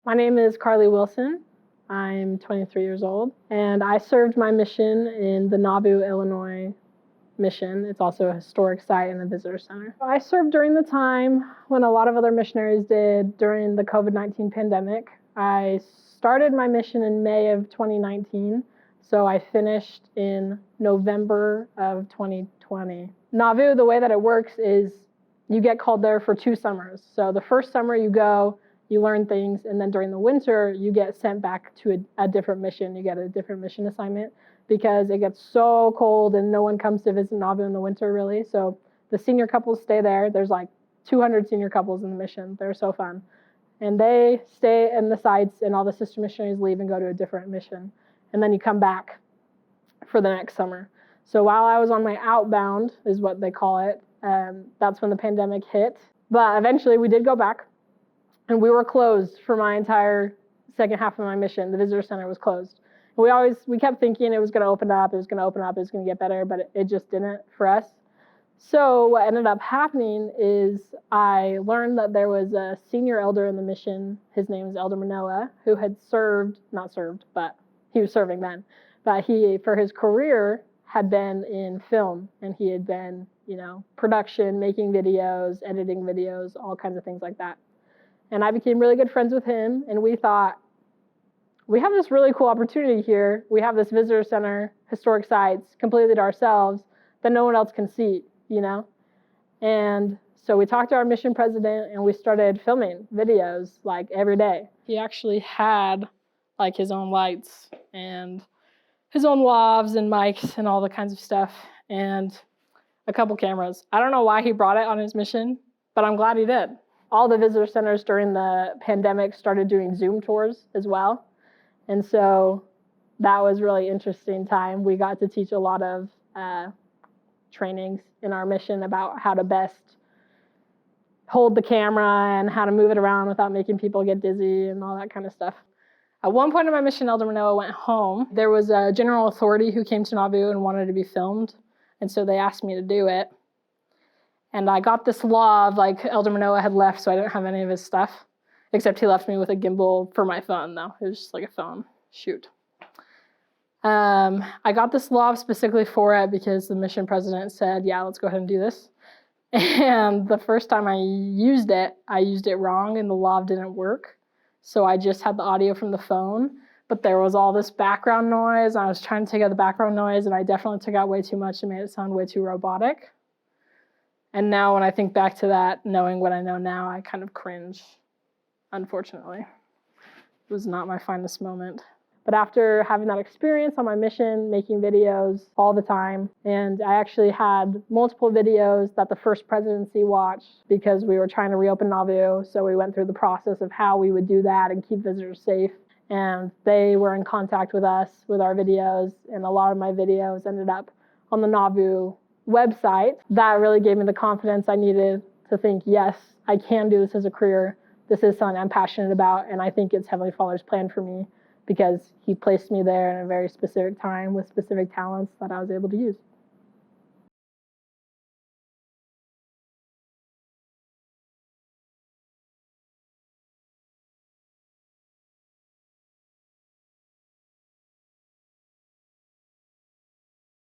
My name is Carly Wilson. I'm 23 years old, and I served my mission in the Nauvoo, Illinois mission. It's also a historic site in the visitor center. I served during the time when a lot of other missionaries did during the COVID-19 pandemic. I started my mission in May of 2019, so I finished in November of 2020. Nauvoo, the way that it works is you get called there for 2 summers. So the first summer you go, you learn things, and then during the winter, you get sent back to a different mission. You get a different mission assignment because it gets so cold and no one comes to visit Nauvoo in the winter, really. So the senior couples stay there. There's like 200 senior couples in the mission. They're so fun. And they stay in the sites, and all the sister missionaries leave and go to a different mission. And then you come back for the next summer. So while I was on my outbound, is what they call it, that's when the pandemic hit. But eventually we did go back. And we were closed for my entire second half of my mission. The visitor center was closed. We kept thinking it was going to open up, it was going to get better, but it just didn't for us. So what ended up happening is I learned that there was a senior elder in the mission. His name is Elder Manoah, who had but he was serving then. But he, for his career, had been in film, and he had been, production, making videos, editing videos, all kinds of things like that. And I became really good friends with him, and we thought, we have this really cool opportunity here. We have this visitor center, historic sites, completely to ourselves, that no one else can see, And so we talked to our mission president, and we started filming videos like every day. He actually had like his own lights and his own lavs and mics and all the kinds of stuff, and a couple cameras. I don't know why he brought it on his mission, but I'm glad he did. All the visitor centers during the pandemic started doing Zoom tours as well. And so that was really interesting time. We got to teach a lot of trainings in our mission about how to best hold the camera and how to move it around without making people get dizzy and all that kind of stuff. At one point in my mission, Elder Manoah went home. There was a general authority who came to Nauvoo and wanted to be filmed. And so they asked me to do it. And I got this lav, like Elder Manoah had left, so I didn't have any of his stuff, except he left me with a gimbal for my phone, though. It was just like a phone shoot. I got this lav specifically for it because the mission president said, yeah, let's go ahead and do this. And the first time I used it wrong, and the lav didn't work. So I just had the audio from the phone, but there was all this background noise. I was trying to take out the background noise, and I definitely took out way too much and made it sound way too robotic. And now when I think back to that, knowing what I know now, I kind of cringe, unfortunately. It was not my finest moment. But after having that experience on my mission, making videos all the time, and I actually had multiple videos that the first presidency watched because we were trying to reopen Nauvoo, so we went through the process of how we would do that and keep visitors safe. And they were in contact with us with our videos, and a lot of my videos ended up on the Nauvoo website. That really gave me the confidence I needed to think, yes, I can do this as a career. This is something I'm passionate about, and I think it's Heavenly Father's plan for me because He placed me there in a very specific time with specific talents that I was able to use.